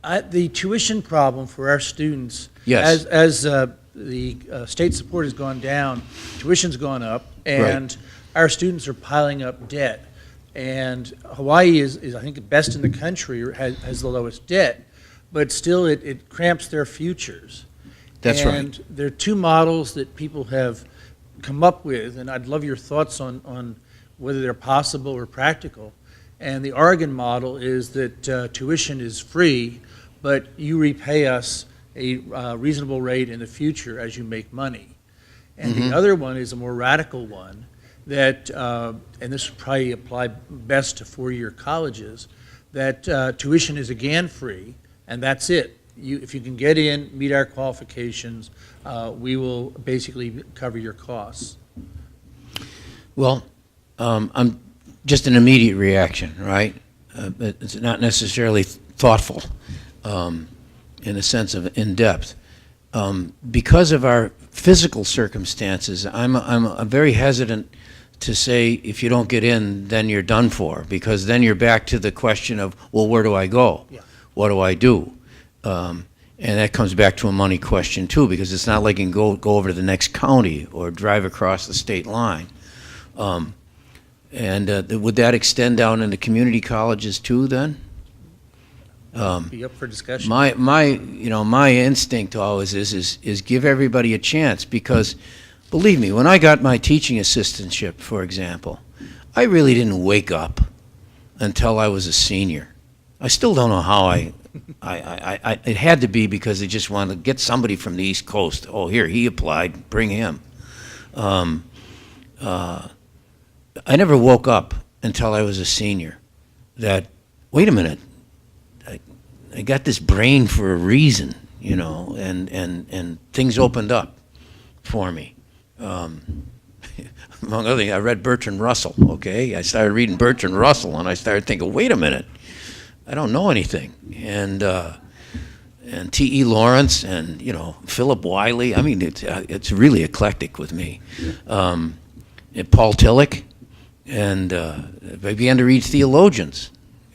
The tuition problem for our students, Yes. as the state support has gone down, tuition's gone up, and our students are piling up debt. And Hawaii is I think, best in the country, or has the lowest debt, but still it cramps their futures. That's right. And there are two models that people have come up with, and I'd love your thoughts on whether they're possible or practical. And the Oregon model is that tuition is free, but you repay us a reasonable rate in the future as you make money. And the other one is a more radical one that, and this would probably apply best to four-year colleges, that tuition is again free, and that's it. If you can get in, meet our qualifications, we will basically cover your costs. Well, I'm just an immediate reaction, right? It's not necessarily thoughtful in the sense of in-depth. Because of our physical circumstances, I'm very hesitant to say if you don't get in, then you're done for, because then you're back to the question of, well, where do I go? Yeah. What do I do? And that comes back to a money question too, because it's not like you can go over to the next county or drive across the state line. Would that extend down into community colleges too then? Be up for discussion. My instinct always is give everybody a chance, because believe me, when I got my teaching assistantship, for example, I really didn't wake up until I was a senior. I still don't know how it had to be because they just wanted to get somebody from the East Coast. Oh, here, he applied, bring him. I never woke up until I was a senior that, wait a minute, I got this brain for a reason, and things opened up for me. Among other things, I read Bertrand Russell, okay? I started reading Bertrand Russell, and I started thinking, wait a minute, I don't know anything. And T.E. Lawrence and, Philip Wiley. I mean, it's really eclectic with me. And Paul Tillich. And I began to read theologians.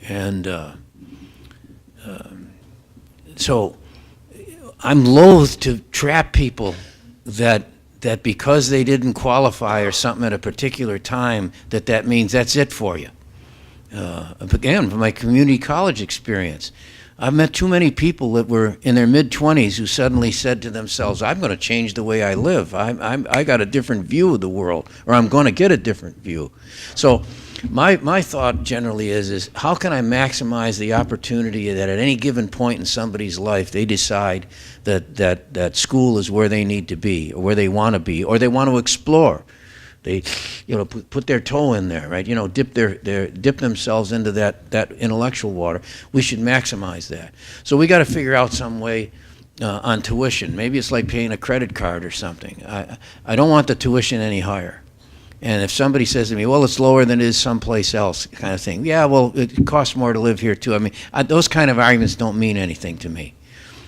And so I'm loath to trap people that because they didn't qualify or something at a particular time, that means that's it for you. Again, from my community college experience, I've met too many people that were in their mid-20s who suddenly said to themselves, I'm going to change the way I live. I got a different view of the world, or I'm going to get a different view. So my thought generally is how can I maximize the opportunity that at any given point in somebody's life they decide that school is where they need to be, or where they want to be, or they want to explore. They, put their toe in there, right? Dip themselves into that intellectual water. We should maximize that. So we got to figure out some way on tuition. Maybe it's like paying a credit card or something. I don't want the tuition any higher. And if somebody says to me, well, it's lower than it is someplace else, kind of thing. Yeah, well, it costs more to live here too. I mean, those kind of arguments don't mean anything to me.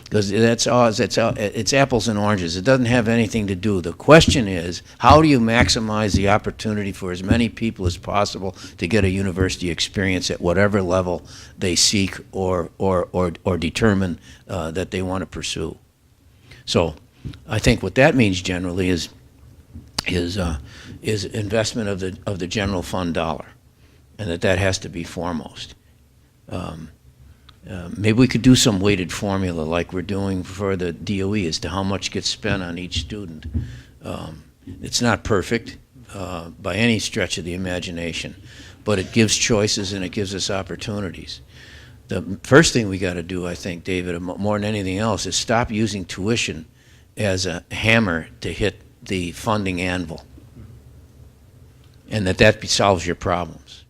Because it's apples and oranges. It doesn't have anything to do. The question is, how do you maximize the opportunity for as many people as possible to get a university experience at whatever level they seek or determine that they want to pursue? So, I think what that means generally is investment of the general fund dollar, and that has to be foremost. Maybe we could do some weighted formula like we're doing for the DOE as to how much gets spent on each student. It's not perfect by any stretch of the imagination, but it gives choices and it gives us opportunities. The first thing we got to do, I think, David, more than anything else, is stop using tuition as a hammer to hit the funding anvil, and that solves your problems.